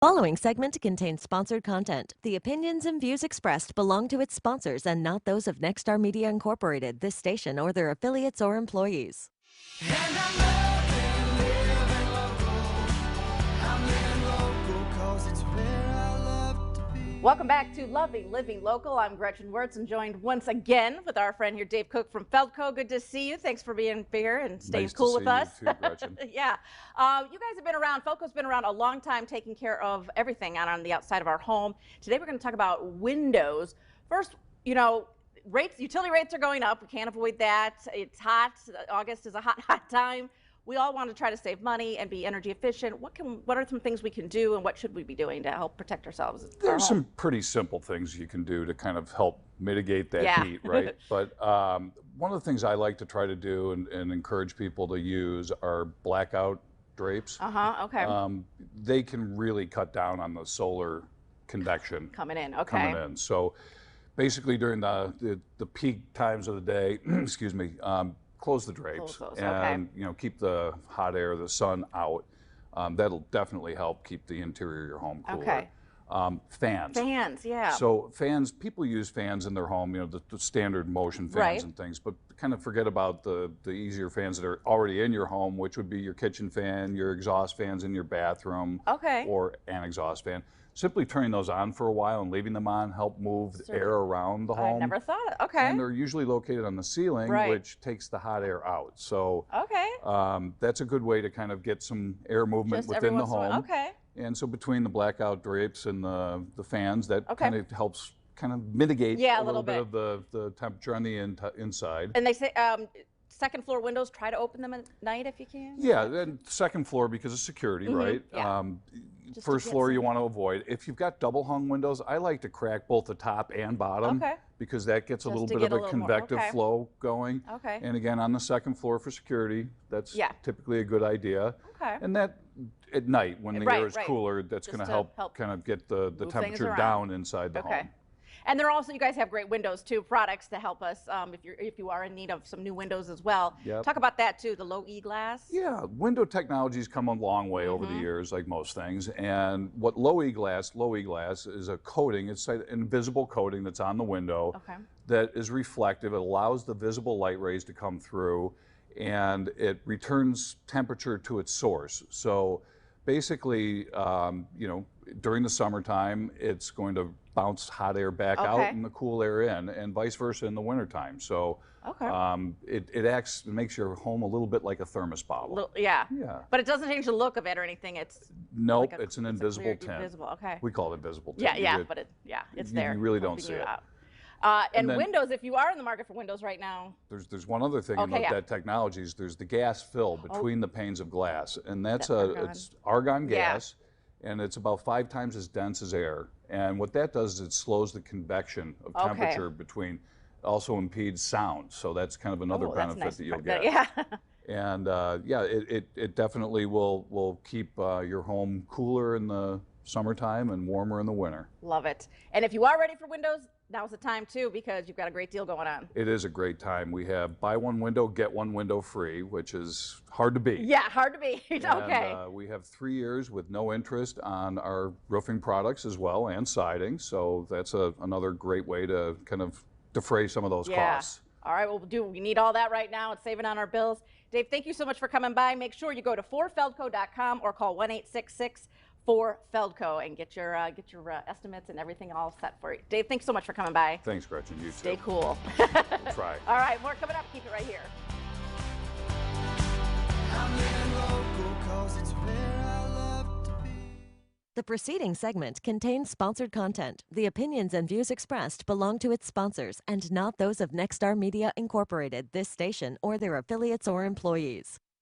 Following segment contains sponsored content. The opinions and views expressed belong to its sponsors and not those of Nexstar Media Incorporated, this station, or their affiliates or employees. And I'm living local. I'm living local 'cause it's where I love to be. Welcome back to Loving Living Local. I'm Gretchen Wirtz and joined once again with our friend here, Dave Cook from Feldco. Good to see you. Thanks for being here and staying Nice cool to with see us. you too, Gretchen. Yeah. You guys have been around, Feldco's been around a long time taking care of everything out on the outside of our home. Today we're going to talk about windows. First, utility rates are going up. We can't avoid that. It's hot. August is a hot time. We all want to try to save money and be energy efficient. What are some things we can do, and what should we be doing to help protect ourselves? There's some pretty simple things you can do to kind of help mitigate that heat, right? But one of the things I like to try to do and encourage people to use are blackout drapes. Okay. They can really cut down on the solar convection Coming in. So basically during the peak times of the day, excuse me, close the drapes and keep the hot air, the sun out. That'll definitely help keep the interior of your home cooler. Okay. Fans. Fans, yeah. So fans, people use fans in their home, the standard motion fans and things, but kind of forget about the easier fans that are already in your home, which would be your kitchen fan, your exhaust fans in your bathroom, or an exhaust fan. Simply turning those on for a while and leaving them on help move the air around the home. I never thought. And they're usually located on the ceiling, which takes the hot air out. So that's a good way to kind of get some air movement within the home. And so between the blackout drapes and the fans, that kind of helps kind of mitigate a little bit of the temperature on the inside. And they say second floor windows, try to open them at night if you can? Yeah, and second floor because of security, right? First floor you want to avoid. If you've got double hung windows, I like to crack both the top and bottom because that gets a little bit of a convective flow going. And again, on the second floor for security, that's typically a good idea. And that at night when the air is cooler, that's going to help kind of get the temperature down inside the home. And they're also, you guys have great windows too, products to help us if you are in need of some new windows as well. Talk about that too, the low E glass. Yeah, window technology's come a long way over the years, like most things. And what low E glass is a coating, it's an invisible coating that's on the window that is reflective. It allows the visible light rays to come through and it returns temperature to its source. So basically, during the summertime, it's going to bounce hot air back out and the cool air in, and vice versa in the wintertime. So it makes your home a little bit like a thermos bottle. But it doesn't change the look of it or anything. It's nope, it's an invisible tint. We call it invisible tint. But it's there. You really don't see it. And then, windows, if you are in the market for windows right now. There's one other thing about that technology is there's the gas fill between the panes of glass, and it's argon gas, and it's about 5 times as dense as air. And what that does is it slows the convection of temperature between, also impedes sound. So that's kind of another benefit that you'll get. And it definitely will keep your home cooler in the summertime and warmer in the winter. Love it. And if you are ready for windows, now's the time too, because you've got a great deal going on. It is a great time. We have buy one window, get one window free, which is hard to beat. Yeah, hard to beat. And, we have 3 years with no interest on our roofing products as well, and siding. So that's another great way to kind of defray some of those costs. All right, we need all that right now. It's saving on our bills. Dave, thank you so much for coming by. Make sure you go to forfeldco.com or call 1-866-4Feldco and get your estimates and everything all set for you. Dave, thanks so much for coming by. Thanks, Gretchen. You too. Stay cool. We'll try. All right, more coming up. Keep it right here. I'm living local 'cause it's where I love to be. The preceding segment contains sponsored content. The opinions and views expressed belong to its sponsors and not those of Nexstar Media Incorporated, this station, or their affiliates or employees.